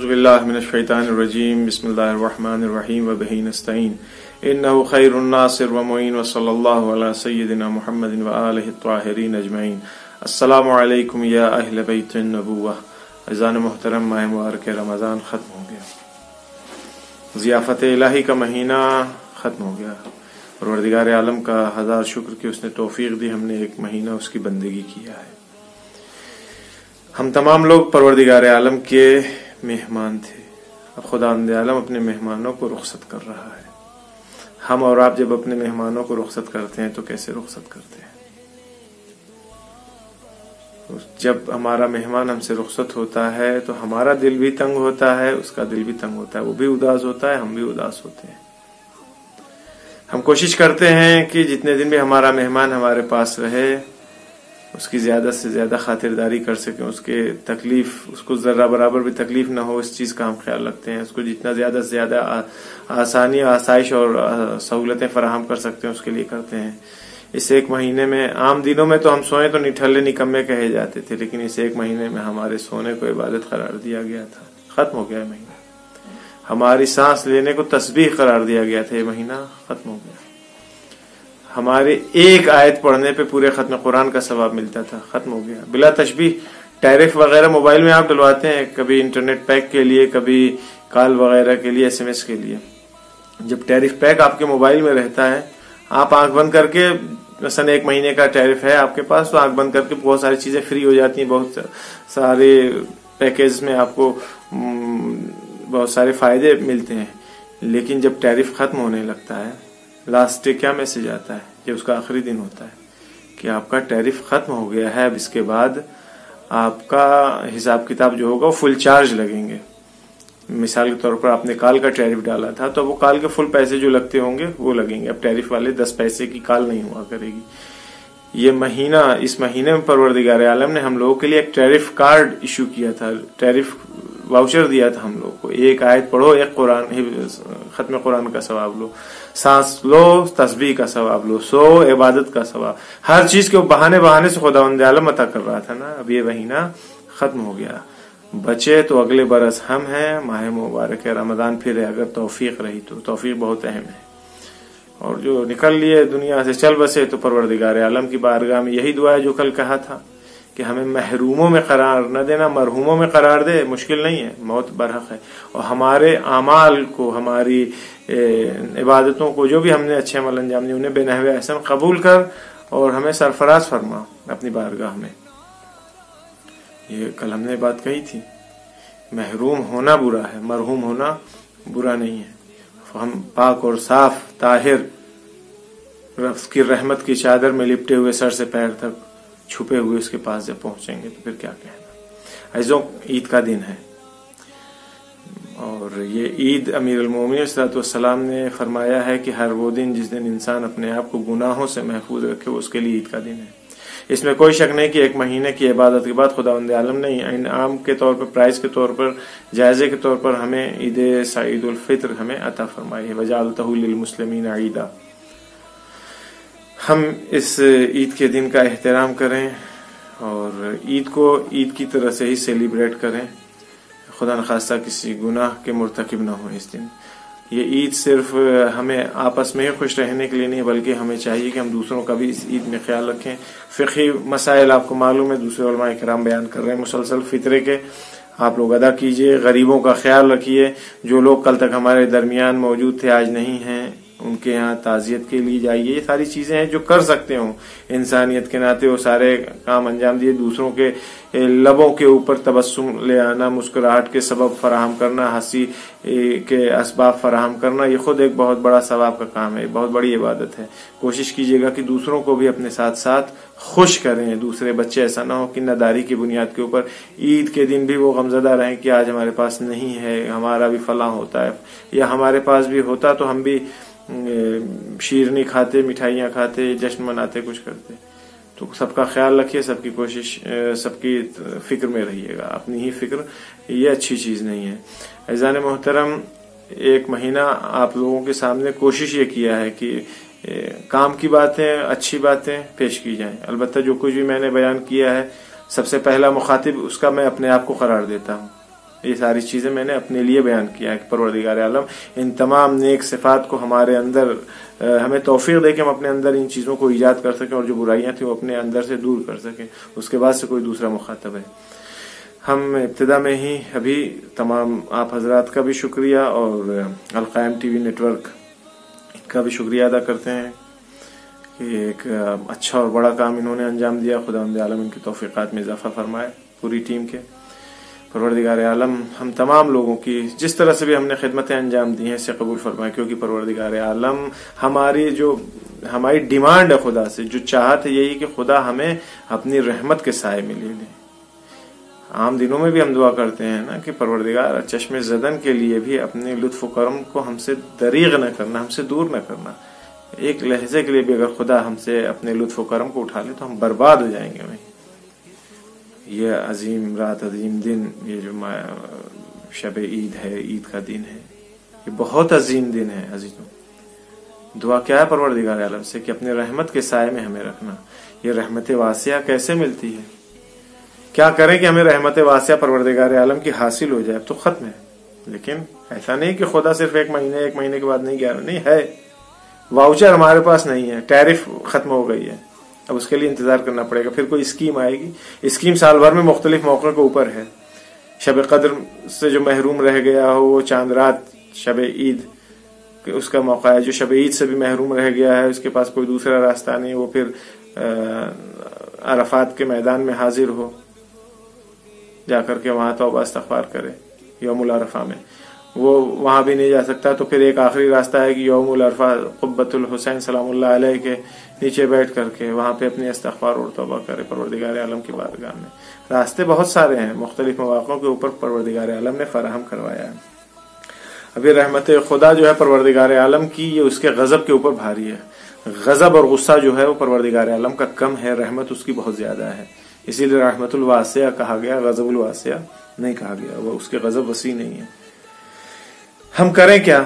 اعوذ باللہ من الشیطان الرجیم بسم اللہ الرحمن الرحیم وبہ نستعین انہ خیر الناصر ومعین وصلی اللہ علی سیدنا محمد وآلہ الطاہرین اجمعین۔ السلام علیکم یا اہل بیت النبوہ۔ عزیزان محترم، ماہ مبارک رمضان ختم ہو گیا، ضیافت الہی کا مہینہ ختم ہو گیا۔ پروردگار عالم کا ہزار شکر کہ اس نے توفیق دی، ہم نے ایک مہینہ اس کی بندگی کیا ہے۔ ہم تمام لوگ پروردگار عالم کے مہمان تھے، اب خداوند عالم اپنے مہمانوں کو رخصت کر رہا ہے۔ ہم اور آپ جب اپنے مہمانوں کو رخصت کرتے ہیں تو کیسے رخصت کرتے ہیں؟ جب ہمارا مہمان ہم سے رخصت ہوتا ہے تو ہمارا دل بھی تنگ ہوتا ہے، اس کا دل بھی تنگ ہوتا ہے، وہ بھی اداس ہوتا ہے، ہم بھی اداس ہوتے ہیں۔ ہم کوشش کرتے ہیں کہ جتنے دن بھی ہمارا مہمان ہمارے پاس رہے اس کی زیادہ سے زیادہ خاطرداری کر سکیں، اس کے تکلیف، اس کو ذرہ برابر بھی تکلیف نہ ہو، اس چیز کا ہم خیال رکھتے ہیں۔ اس کو جتنا زیادہ سے زیادہ آسانی، آسائش اور سہولتیں فراہم کر سکتے ہیں اس کے لیے کرتے ہیں۔ اس ایک مہینے میں، عام دنوں میں تو ہم سوئیں تو نٹھلے نکمے کہے جاتے تھے، لیکن اس ایک مہینے میں ہمارے سونے کو عبادت قرار دیا گیا تھا۔ ختم ہو گیا یہ مہینہ۔ ہماری سانس لینے کو تسبیح قرار دیا گیا تھا، یہ مہینہ ختم ہو گیا۔ ہمارے ایک آیت پڑھنے پہ پورے ختم قرآن کا ثواب ملتا تھا، ختم ہو گیا۔ بلا تشبیہ ٹیرف وغیرہ موبائل میں آپ ڈلواتے ہیں، کبھی انٹرنیٹ پیک کے لیے، کبھی کال وغیرہ کے لیے، ایس ایم ایس کے لیے۔ جب ٹیرف پیک آپ کے موبائل میں رہتا ہے، آپ آنکھ بند کر کے، مثلا ایک مہینے کا ٹیرف ہے آپ کے پاس، تو آنکھ بند کر کے بہت ساری چیزیں فری ہو جاتی ہیں، بہت سارے پیکیج میں آپ کو بہت سارے فائدے ملتے ہیں۔ لیکن جب ٹیرف ختم ہونے لگتا ہے، لاسٹ ڈے کیا میسج آتا ہے جب اس کا آخری دن ہوتا ہے کہ آپ کا ٹیرف ختم ہو گیا ہے، اب اس کے بعد آپ کا حساب کتاب جو ہوگا وہ فل چارج لگیں گے۔ مثال کے طور پر آپ نے کال کا ٹیرف ڈالا تھا تو وہ کال کے فل پیسے جو لگتے ہوں گے وہ لگیں گے، اب ٹیرف والے 10 پیسے کی کال نہیں ہوا کرے گی۔ یہ مہینہ، اس مہینے میں پروردگار عالم نے ہم لوگوں کے لیے ایک ٹیرف کارڈ ایشو کیا تھا، ٹیرف واؤچر دیا تھا ہم لوگ کو۔ ایک آیت پڑھو، ایک قرآن، ختم قرآن کا ثواب لو، سانس لو تسبیح کا ثواب لو، سو عبادت کا ثواب، ہر چیز کے بہانے سے خداوند عالم عطا کر رہا تھا نا۔ اب یہ مہینہ ختم ہو گیا، بچے تو اگلے برس ہم ہیں۔ ماہ مبارک رمضان پھر ہے، اگر توفیق رہی تو۔ توفیق بہت اہم ہے، اور جو نکل لیے دنیا سے چل بسے تو پروردگار عالم کی بارگاہ میں یہی دعا ہے جو کل کہا تھا کہ ہمیں محروموں میں قرار نہ دینا، مرحوموں میں قرار دے۔ مشکل نہیں ہے، موت برحق ہے، اور ہمارے اعمال کو، ہماری عبادتوں کو، جو بھی ہم نے اچھے عمل انجام دیے انہیں بے نحو احسن قبول کر اور ہمیں سرفراز فرما اپنی بارگاہ میں۔ یہ کل ہم نے بات کہی تھی، محروم ہونا برا ہے، مرحوم ہونا برا نہیں ہے۔ ہم پاک اور صاف طاہر رب کی رحمت کی چادر میں لپٹے ہوئے سر سے پیر تک چھپے ہوئے اس کے پاس جب پہنچیں گے تو پھر کیا کہنا۔ عزیزوں، عید کا دن ہے، اور یہ عید امیر المومنین صلی اللہ علیہ وسلم نے فرمایا ہے کہ ہر وہ دن جس دن انسان اپنے آپ کو گناہوں سے محفوظ رکھے، اس کے لیے عید کا دن ہے۔ اس میں کوئی شک نہیں کہ ایک مہینے کی عبادت کے بعد خداوند عالم نے انعام کے طور پر، پرائز کے طور پر، جائزے کے طور پر ہمیں عید سعید الفطر ہمیں عطا فرمائی ہے۔ وَجَعَلْتَهُ لِلْمُسْلِمِينَ عِيدًا۔ ہم اس عید کے دن کا احترام کریں اور عید کو عید کی طرح سے ہی سیلیبریٹ کریں، خدا نخواستہ کسی گناہ کے مرتکب نہ ہوں اس دن۔ یہ عید صرف ہمیں آپس میں ہی خوش رہنے کے لیے نہیں، بلکہ ہمیں چاہیے کہ ہم دوسروں کا بھی اس عید میں خیال رکھیں۔ فقہی مسائل آپ کو معلوم ہے، دوسرے علماء کرام بیان کر رہے ہیں مسلسل، فطرے کے آپ لوگ ادا کیجئے، غریبوں کا خیال رکھیے۔ جو لوگ کل تک ہمارے درمیان موجود تھے آج نہیں ہیں، ان کے ہاں تعزیت کے لیے جائیے۔ یہ ساری چیزیں ہیں جو کر سکتے ہوں انسانیت کے ناطے، وہ سارے کام انجام دیے۔ دوسروں کے لبوں کے اوپر تبسم لے آنا، مسکراہٹ کے سبب فراہم کرنا، ہنسی کے اسباب فراہم کرنا، یہ خود ایک بہت بڑا ثواب کا کام ہے، بہت بڑی عبادت ہے۔ کوشش کیجیے گا کہ دوسروں کو بھی اپنے ساتھ ساتھ خوش کریں۔ دوسرے بچے ایسا نہ ہو کہ نداری کی بنیاد کے اوپر عید کے دن بھی وہ غمزدہ رہیں کہ آج ہمارے پاس نہیں ہے، ہمارا بھی فلاں ہوتا ہے، یا ہمارے پاس بھی ہوتا تو ہم بھی شیرنی کھاتے، مٹھائیاں کھاتے، جشن مناتے، کچھ کرتے۔ تو سب کا خیال رکھیے، سب کی کوشش، سب کی فکر میں رہیے گا، اپنی ہی فکر یہ اچھی چیز نہیں ہے۔ عزیزان محترم، ایک مہینہ آپ لوگوں کے سامنے کوشش یہ کیا ہے کہ کام کی باتیں، اچھی باتیں پیش کی جائیں۔ البتہ جو کچھ بھی میں نے بیان کیا ہے، سب سے پہلا مخاطب اس کا میں اپنے آپ کو قرار دیتا ہوں یہ ساری چیزیں میں نے اپنے لیے بیان کیا ہے کہ پروردگار عالم ان تمام نیک صفات کو ہمارے اندر ہمیں توفیق دے کہ ہم اپنے اندر ان چیزوں کو ایجاد کر سکیں اور جو برائیاں تھیں وہ اپنے اندر سے دور کر سکیں. اس کے بعد سے کوئی دوسرا مخاطب ہے. ہم ابتدا میں ہی ابھی تمام آپ حضرات کا بھی شکریہ اور القائم ٹی وی نیٹ ورک کا بھی شکریہ ادا کرتے ہیں کہ ایک اچھا اور بڑا کام انہوں نے انجام دیا. خداوند عالم ان کی توفیقات میں اضافہ فرمائے پوری ٹیم کے. پروردگار عالم ہم تمام لوگوں کی جس طرح سے بھی ہم نے خدمتیں انجام دی ہیں اسے قبول فرمائے, کیونکہ پروردگار عالم ہماری ڈیمانڈ ہے خدا سے, جو چاہت ہے یہی کہ خدا ہمیں اپنی رحمت کے سائے میں لے لے. عام دنوں میں بھی ہم دعا کرتے ہیں نا کہ پروردگار چشم زدن کے لیے بھی اپنے لطف و کرم کو ہم سے دریغ نہ کرنا, ہم سے دور نہ کرنا. ایک لہجے کے لیے بھی اگر خدا ہم سے اپنے لطف و کرم کو اٹھا لے تو ہم برباد ہو جائیں گے. یہ عظیم رات, عظیم دن, یہ جو شب عید ہے, عید کا دن ہے, یہ بہت عظیم دن ہے عزیزوں. دعا کیا ہے پروردگار عالم سے کہ اپنے رحمت کے سائے میں ہمیں رکھنا. یہ رحمت واسعہ کیسے ملتی ہے, کیا کریں کہ ہمیں رحمت واسعہ پروردگار عالم کی حاصل ہو جائے؟ تو ختم ہے. لیکن ایسا نہیں کہ خدا صرف ایک مہینے کے بعد نہیں گیا, نہیں ہے. واؤچر ہمارے پاس نہیں ہے, ٹیرف ختم ہو گئی ہے, اب اس کے لیے انتظار کرنا پڑے گا. پھر کوئی اسکیم آئے گی. اسکیم سال بھر میں مختلف موقع کے اوپر ہے. شب قدر سے جو محروم رہ گیا ہو وہ چاند رات شب عید اس کا موقع ہے. جو شب عید سے بھی محروم رہ گیا ہے اس کے پاس کوئی دوسرا راستہ نہیں, وہ پھر عرفات کے میدان میں حاضر ہو, جا کر کے وہاں توبہ استغفار کرے. یوم العرفہ میں وہ وہاں بھی نہیں جا سکتا تو پھر ایک آخری راستہ ہے کہ یوم العرفہ قبۃ الحسین سلام اللہ علیہ کے نیچے بیٹھ کر کے وہاں پہ اپنی استغفار اور توبہ کرے پروردگار عالم کی بارگاہ میں. راستے بہت سارے ہیں, مختلف مواقعوں کے اوپر پروردگار عالم نے فراہم کروایا ہے. ابھی رحمت خدا جو ہے پروردگار عالم کی, یہ اس کے غضب کے اوپر بھاری ہے. غضب اور غصہ جو ہے وہ پروردگار عالم کا کم ہے, رحمت اس کی بہت زیادہ ہے. اسی لیے رحمت الواسعہ کہا گیا, غضب الواسعہ نہیں کہا گیا. وہ اس کے غضب وسیع نہیں ہے. ہم کریں کیا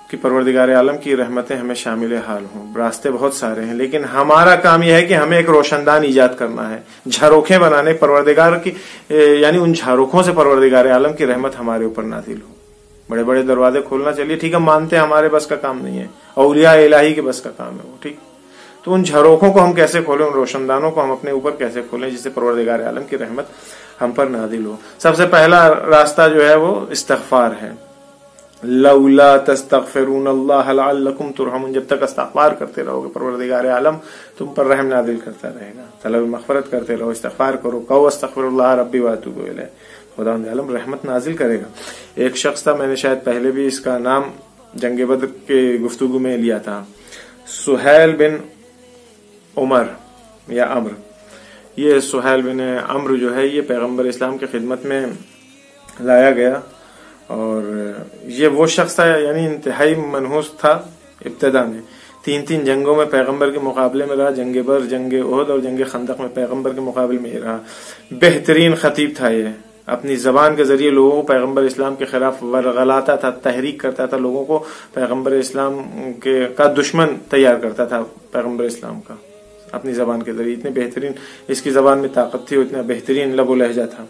کہ پروردگار عالم کی رحمتیں ہمیں شامل حال ہوں. راستے بہت سارے ہیں لیکن ہمارا کام یہ ہے کہ ہمیں ایک روشندان ایجاد کرنا ہے, جھروکھیں بنانے پروردگار کی, یعنی ان جھروکھوں سے پروردگار عالم کی رحمت ہمارے اوپر نازل ہو. بڑے بڑے دروازے کھولنا چلیے ٹھیک ہے, مانتے ہیں ہمارے بس کا کام نہیں ہے, اولیاء الہی کے بس کا کام ہے وہ, ٹھیک. تو ان جھروکھوں کو ہم کیسے کھولیں, ان روشندانوں کو ہم اپنے اوپر کیسے کھولیں جس سے پروردگار عالم کی رحمت ہم پر نازل ہو. سب سے پہلا راستہ جو ہے وہ استغفار ہے. لولا تستغفرون اللہ لعلکم ترحمون, جب تک استغفار کرتے رہو گے پروردگار عالم تم پر رحم نازل کرتا رہے گا. طلب مغفرت کرتے رہو, استغفار کرو, کہو استغفر اللہ ربی واتوب الیہ, خدا عالم رحمت نازل کرے گا. ایک شخص تھا, میں نے شاید پہلے بھی اس کا نام جنگ بدر کے گفتگو میں لیا تھا, سہیل بن عمر یا عمر. یہ سہیل بن عمر جو ہے یہ پیغمبر اسلام کی خدمت میں لایا گیا اور یہ وہ شخص تھا یعنی انتہائی منحوس تھا. ابتدا میں 3 جنگوں میں پیغمبر کے مقابلے میں رہا, جنگ بدر, جنگ احد اور جنگ خندق میں پیغمبر کے مقابلے میں رہا. بہترین خطیب تھا یہ, اپنی زبان کے ذریعے لوگوں کو پیغمبر اسلام کے خلاف ورغلاتا تھا, تحریک کرتا تھا, لوگوں کو پیغمبر اسلام کا دشمن تیار کرتا تھا پیغمبر اسلام کا اپنی زبان کے ذریعے. اتنے بہترین اس کی زبان میں طاقت تھی, اتنا بہترین لب و لہجہ تھا.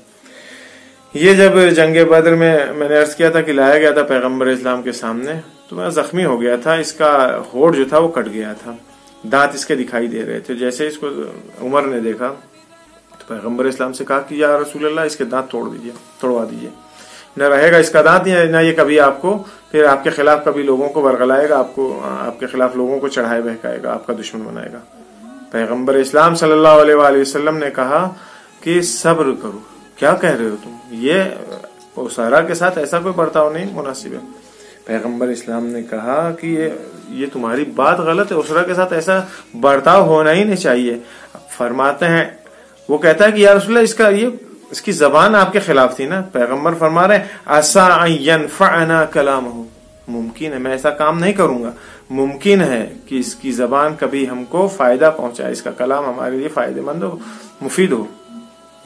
یہ جب جنگ بدر میں نے عرض کیا تھا کہ لایا گیا تھا پیغمبر اسلام کے سامنے تو میں زخمی ہو گیا تھا, اس کا ہونٹ جو تھا وہ کٹ گیا تھا, دانت اس کے دکھائی دے رہے تھے. جیسے اس کو عمر نے دیکھا تو پیغمبر اسلام سے کہا کہ یا رسول اللہ اس کے دانت توڑوا دیجیے, نہ رہے گا اس کا دانت, نہ یہ کبھی آپ کو پھر آپ کے خلاف کبھی لوگوں کو ورغلائے گا, آپ کے خلاف لوگوں کو چڑھائے بہکائے گا, آپ کا دشمن بنائے گا. پیغمبر اسلام صلی اللہ علیہ وآلہ وسلم نے کہا کہ صبر کرو. کیا کہہ رہے ہو تم, یہ اسارا کے ساتھ ایسا کوئی برتاؤ نہیں مناسب ہے. پیغمبر اسلام نے کہا کہ یہ تمہاری بات غلط ہے, اسرا کے ساتھ ایسا برتاؤ ہونا ہی نہیں چاہیے. فرماتے ہیں, وہ کہتا ہے کہ یا رسول اللہ اس کی زبان آپ کے خلاف تھی نا. پیغمبر فرما رہے ہیں عسى ان ينفعنا كلامه, ممکن ہے, میں ایسا کام نہیں کروں گا, ممکن ہے کہ اس کی زبان کبھی ہم کو فائدہ پہنچائے, اس کا کلام ہمارے لیے فائدہ مند ہو, مفید ہو.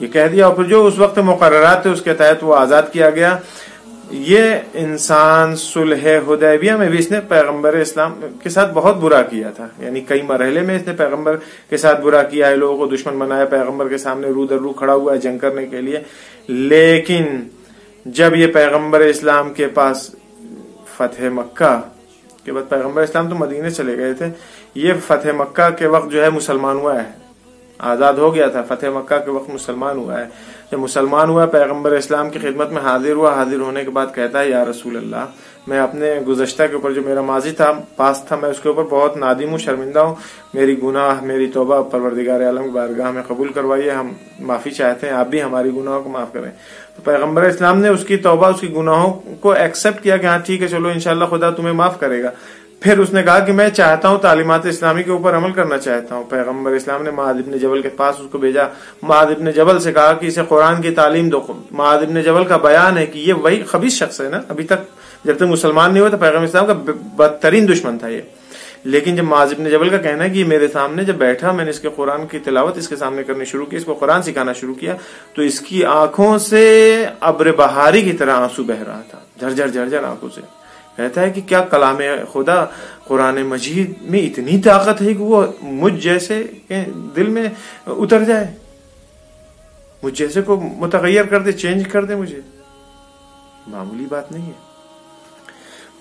یہ کہہ دیا اور پھر جو اس وقت مقررات تھے اس کے تحت وہ آزاد کیا گیا. یہ انسان صلح حدیبیہ میں بھی اس نے پیغمبر اسلام کے ساتھ بہت برا کیا تھا, یعنی کئی مرحلے میں اس نے پیغمبر کے ساتھ برا کیا ہے, لوگوں کو دشمن بنایا, پیغمبر کے سامنے رو در رو کھڑا ہوا ہے جنگ کرنے کے لیے. لیکن جب یہ پیغمبر اسلام کے پاس فتح مکہ کے بعد، پیغمبر اسلام تو مدینے چلے گئے تھے، یہ فتح مکہ کے وقت جو ہے مسلمان ہوا ہے، آزاد ہو گیا تھا، فتح مکہ کے وقت مسلمان ہوا ہے۔ جب مسلمان ہوا، پیغمبر اسلام کی خدمت میں حاضر ہوا، حاضر ہونے کے بعد کہتا ہے یا رسول اللہ، میں اپنے گزشتہ کے اوپر جو میرا ماضی تھا، پاس تھا، میں اس کے اوپر بہت نادم ہوں، شرمندہ ہوں، میری گناہ، میری توبہ پروردگار عالم کی بارگاہ میں قبول کروائیے، ہم معافی چاہتے ہیں، آپ بھی ہماری گناہوں کو معاف کریں۔ تو پیغمبر اسلام نے اس کی توبہ، اس کی گناہوں کو ایکسپٹ کیا کہ ہاں ٹھیک ہے، چلو انشاءاللہ خدا تمہیں معاف کرے گا۔ پھر اس نے کہا کہ میں چاہتا ہوں، تعلیمات اسلامی کے اوپر عمل کرنا چاہتا ہوں۔ پیغمبر اسلام نے معاذ ابن جبل کے پاس اس کو بھیجا، معاذ ابن جبل سے کہا کہ اسے قرآن کی تعلیم دو۔ معاذ ابن جبل کا بیان ہے کہ یہ وہی خبیث شخص ہے نا، ابھی تک جب تک مسلمان نہیں ہوا تو پیغمبر اسلام کا بدترین دشمن تھا یہ، لیکن جب معاذ ابن جبل کا کہنا ہے کہ یہ میرے سامنے جب بیٹھا، میں نے اس کے قرآن کی تلاوت اس کے سامنے کرنی شروع کی، اس کو قرآن سکھانا شروع کیا، تو اس کی آنکھوں سے ابر بہاری کی طرح آنسو بہ رہا تھا، جھرجھر جھرجھر آنکھوں سے۔ کہتا ہے کہ کیا کلام خدا قرآن مجید میں اتنی طاقت ہے کہ وہ مجھ جیسے کے دل میں اتر جائے، مجھ جیسے کو متغیر کر دے، چینج کر دے مجھے، معمولی بات نہیں ہے۔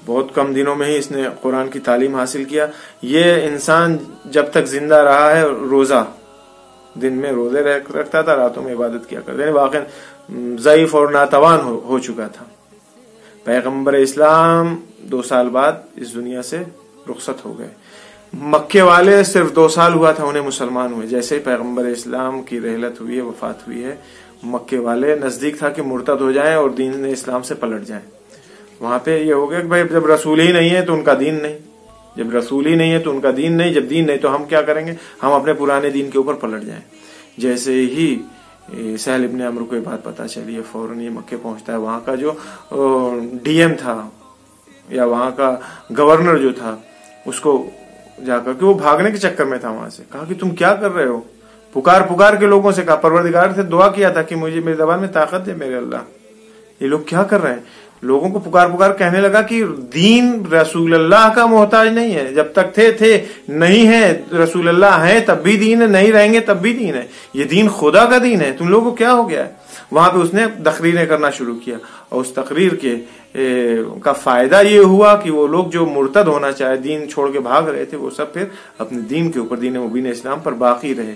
بہت کم دنوں میں ہی اس نے قرآن کی تعلیم حاصل کیا۔ یہ انسان جب تک زندہ رہا ہے، روزہ دن میں روزے رکھتا تھا، راتوں میں عبادت کیا کرتا، یعنی واقعی ضعیف اور ناتوان ہو چکا تھا۔ پیغمبر اسلام 2 سال بعد اس دنیا سے رخصت ہو گئے۔ مکے والے صرف 2 سال ہوا تھا انہیں مسلمان ہوئے، جیسے ہی پیغمبر اسلام کی رحلت ہوئی ہے، وفات ہوئی ہے، مکے والے نزدیک تھا کہ مرتد ہو جائیں اور دین اسلام سے پلٹ جائیں۔ وہاں پہ یہ ہو گیا کہ بھائی جب رسول ہی نہیں ہے تو ان کا دین نہیں، جب رسول ہی نہیں ہے تو ان کا دین نہیں، جب دین نہیں تو ہم کیا کریں گے، ہم اپنے پرانے دین کے اوپر پلٹ جائیں۔ جیسے ہی سہل ابن عمرو کو یہ بات پتا چلی ہے، فوراً یہ مکے پہنچتا ہے۔ وہاں کا جو ڈی ایم تھا یا وہاں کا گورنر جو تھا، اس کو جا کر کہ وہ بھاگنے کے چکر میں تھا وہاں سے، کہا کہ تم کیا کر رہے ہو، پکار کے لوگوں سے کہا، پروردگار سے دعا کیا تھا کہ مجھے میری زبان میں طاقت دے میرے اللہ، یہ لوگ کیا کر رہے ہیں، لوگوں کو پکار کہنے لگا کہ دین رسول اللہ کا محتاج نہیں ہے، جب تک تھے نہیں ہے، رسول اللہ ہیں تب بھی دین ہے، نہیں رہیں گے تب بھی دین ہے، یہ دین خدا کا دین ہے، تم لوگوں کو کیا ہو گیا ہے۔ وہاں پہ اس نے تقریریں کرنا شروع کیا، اور اس تقریر کے کا فائدہ یہ ہوا کہ وہ لوگ جو مرتد ہونا چاہے، دین چھوڑ کے بھاگ رہے تھے، وہ سب پھر اپنے دین کے اوپر، دین مبین اسلام پر باقی رہے۔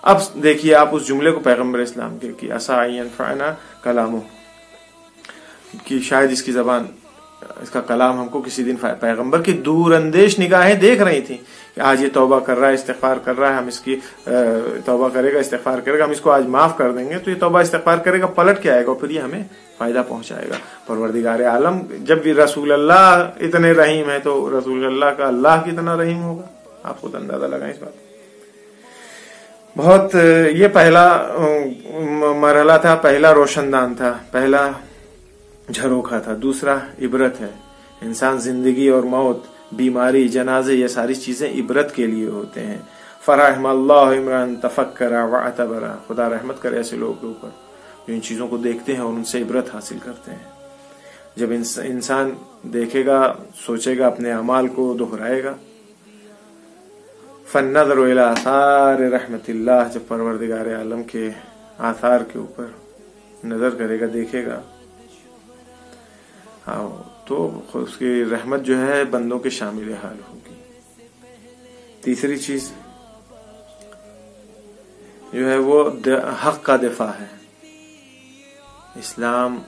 اب دیکھیے آپ اس جملے کو پیغمبر اسلام کے کہ عسیٰ ان ینفعنا کلامہ، کہ شاید اس کی زبان، اس کا کلام ہم کو کسی دن پیغمبر کی دور اندیش نگاہیں دیکھ رہی تھی کہ آج یہ توبہ کر رہا ہے، استغفار کر رہا ہے، ہم اس کی توبہ کرے گا، استغفار کرے گا، ہم اس کو آج معاف کر دیں گے، تو یہ توبہ استغفار کرے گا، پلٹ کے آئے گا، اور پھر یہ ہمیں فائدہ پہنچائے گا۔ پروردگار عالم جب بھی رسول اللہ اتنے رحیم ہے تو رسول اللہ کا اللہ کتنا رحیم ہوگا، آپ خود اندازہ لگائیں اس بات۔ بہت یہ پہلا مرحلہ تھا، پہلا روشن دان تھا، پہلا جھروکھا تھا۔ دوسرا عبرت ہے، انسان زندگی اور موت، بیماری، جنازے، یہ ساری چیزیں عبرت کے لیے ہوتے ہیں۔ فرحم اللہ عمران تفکر واعتبر، خدا رحمت کرے ایسے لوگوں کے اوپر جو ان چیزوں کو دیکھتے ہیں اور ان سے عبرت حاصل کرتے ہیں۔ جب انسان دیکھے گا، سوچے گا، اپنے اعمال کو دہرائے گا، فالنظر الی آثار رحمت اللہ، جب پروردگار عالم کے آثار کے اوپر نظر کرے گا، دیکھے گا، تو اس کی رحمت جو ہے بندوں کے شامل حال ہوگی۔ تیسری چیز جو ہے وہ حق کا دفاع ہے۔ اسلام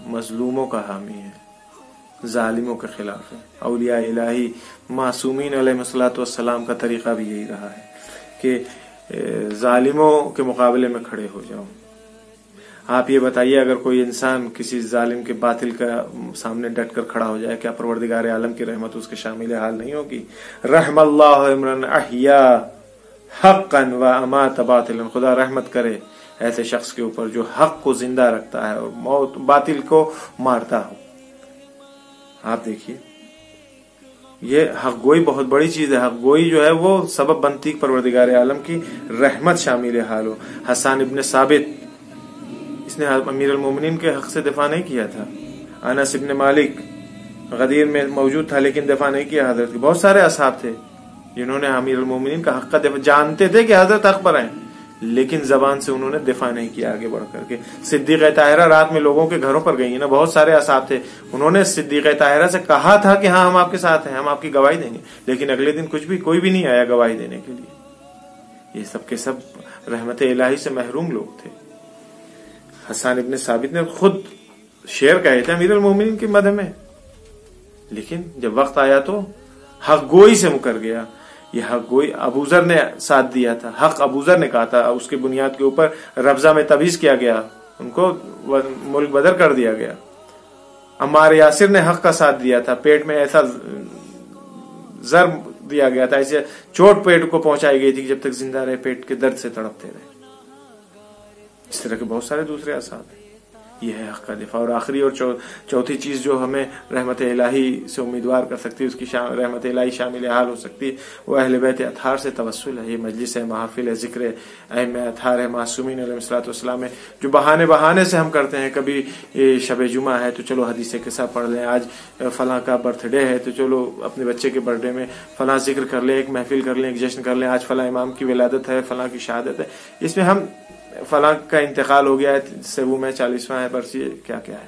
مظلوموں کا حامی ہے، ظالموں کے خلاف ہے۔ اولیاء الہی معصومین علیہ الصلوۃ والسلام کا طریقہ بھی یہی رہا ہے کہ ظالموں کے مقابلے میں کھڑے ہو جاؤ۔ آپ یہ بتائیے، اگر کوئی انسان کسی ظالم کے باطل کا سامنے ڈٹ کر کھڑا ہو جائے، کیا پروردگار عالم کی رحمت اس کے شامل حال نہیں ہوگی؟ رحم اللہ عمران احیا حقا و امات باطلا، خدا رحمت کرے ایسے شخص کے اوپر جو حق کو زندہ رکھتا ہے اور موت باطل کو مارتا ہو۔ آپ دیکھیے، یہ حق گوئی بہت بڑی چیز ہے۔ حق گوئی جو ہے وہ سبب بنتی پروردگار عالم کی رحمت شامل حال ہو۔ حسان ابن ثابت، اس نے امیر المومنین کے حق سے دفاع نہیں کیا تھا۔ انس ابن مالک غدیر میں موجود تھا لیکن دفاع نہیں کیا حضرت کی۔ بہت سارے اصحاب تھے جنہوں نے امیر المومنین کا حق کا دفاع، جانتے تھے کہ حضرت حق پر ہیں لیکن زبان سے انہوں نے دفاع نہیں کیا آگے بڑھ کر کے. صدیقہ طاہرہ رات میں لوگوں کے گھروں پر گئی نا, بہت سارے اصحاب تھے, انہوں نے صدیقہ طاہرہ سے کہا تھا کہ ہاں ہم آپ کے ساتھ ہیں, ہم آپ کی گواہی دیں گے, لیکن اگلے دن کوئی بھی نہیں آیا گواہی دینے کے لیے. یہ سب کے سب رحمت الہی سے محروم لوگ تھے. حسان ابن ثابت نے خود شعر کہے تھے امیر المومنین کی مدح میں, لیکن جب وقت آیا تو حق گوئی سے مکر گیا. یہ حق گوئی ابوذر نے ساتھ دیا تھا, حق ابوذر نے کہا تھا, اس کے بنیاد کے اوپر ربضہ میں تبعیض کیا گیا, ان کو ملک بدر کر دیا گیا. عمار یاسر نے حق کا ساتھ دیا تھا, پیٹ میں ایسا ضرب دیا گیا تھا, ایسے چوٹ پیٹ کو پہنچائی گئی تھی جب تک زندہ رہے پیٹ کے درد سے تڑپتے رہے. اس طرح کے بہت سارے دوسرے اصحاب ہیں. یہ ہے حق کا دفاع. اور آخری اور چوتھی چیز جو ہمیں رحمت الہی سے امیدوار کر سکتی ہے, اس کی رحمت الہی شامل حال ہو سکتی ہے, وہ اہل بیت اطہار سے توسل ہے. یہ مجلس ہے, محافل ہے, ذکر ائمہ اطہار ہے, معصومین علیہ الصلوۃ والسلام ہے, جو بہانے سے ہم کرتے ہیں. کبھی شب جمعہ ہے تو چلو حدیث قصہ پڑھ لیں, آج فلاں کا برتھ ڈے ہے تو چلو اپنے بچے کے برتھ ڈے میں فلاں ذکر کر لیں, ایک محفل کر لیں, ایک جشن کر لیں, آج فلاں امام کی ولادت ہے, فلاں کی شہادت ہے, اس میں ہم فلاں کا انتقال ہو گیا ہے, سبو میں 40واں ہے برسی, کیا کیا ہے.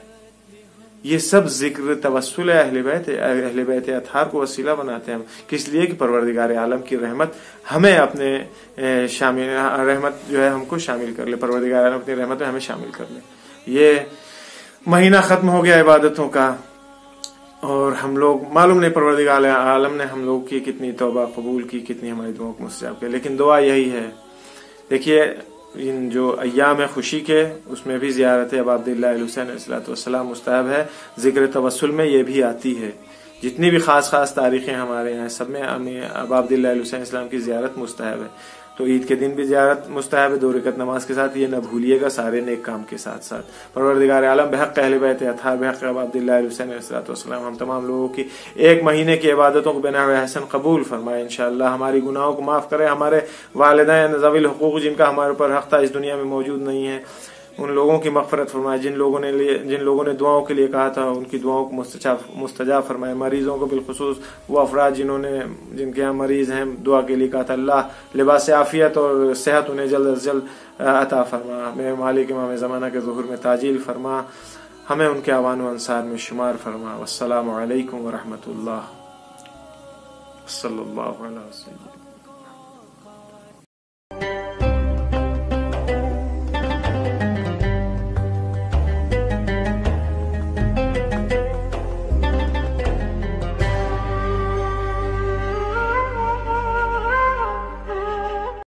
یہ سب ذکر توسل ہے اہل بیت اطہار کو وسیلہ بناتے ہیں ہم, کس لیے کہ پروردگار عالم کی رحمت ہمیں اپنے شامل, رحمت جو ہے ہم کو شامل کر لے, پروردگار عالم اپنی رحمت میں ہمیں شامل کر لے. یہ مہینہ ختم ہو گیا عبادتوں کا, اور ہم لوگ معلوم نہیں پروردگار عالم نے ہم لوگ کی کتنی توبہ قبول کی, کتنی ہماری دعاؤں کو مستجاب کی, لیکن دعا یہی ہے. دیکھیے ان جو ایام خوشی کے, اس میں بھی زیارت ابا عبداللہ الحسین علیہ السلام مستحب ہے. ذکر توسل میں یہ بھی آتی ہے. جتنی بھی خاص تاریخیں ہمارے یہاں سب میں ابا عبداللہ الحسین السلام کی زیارت مستحب ہے. تو عید کے دن بھی زیارت مستحب ہے 2 رکعت نماز کے ساتھ. یہ نہ بھولیے گا سارے نیک کام کے ساتھ ساتھ. پروردگار عالم بحق اہل بیت اطہار, بحق ابا عبداللہ الحسین علیہ السلام ہم تمام لوگوں کی ایک مہینے کی عبادتوں کو بنا حسن قبول فرمائے انشاءاللہ. ہماری گناہوں کو معاف کرے. ہمارے والدین ذوی الحقوق جن کا ہمارے اوپر حق تھا اس دنیا میں موجود نہیں ہے, ان لوگوں کی مغفرت فرمائے. جن لوگوں نے دعاؤں کے لیے کہا تھا ان کی دعاؤں کو مستجاب فرمائے. مریضوں کو بالخصوص وہ افراد جن کے یہاں مریض ہیں دعا کے لیے کہا تھا, اللہ لباس عافیت اور صحت انہیں جلد از جلد عطا فرما. میرے مالک امام زمانہ کے ظہور میں تاجیل فرما, ہمیں ان کے اعوان و انصار میں شمار فرما. والسلام علیکم ورحمۃ اللہ. صلی اللہ علیہ وسلم.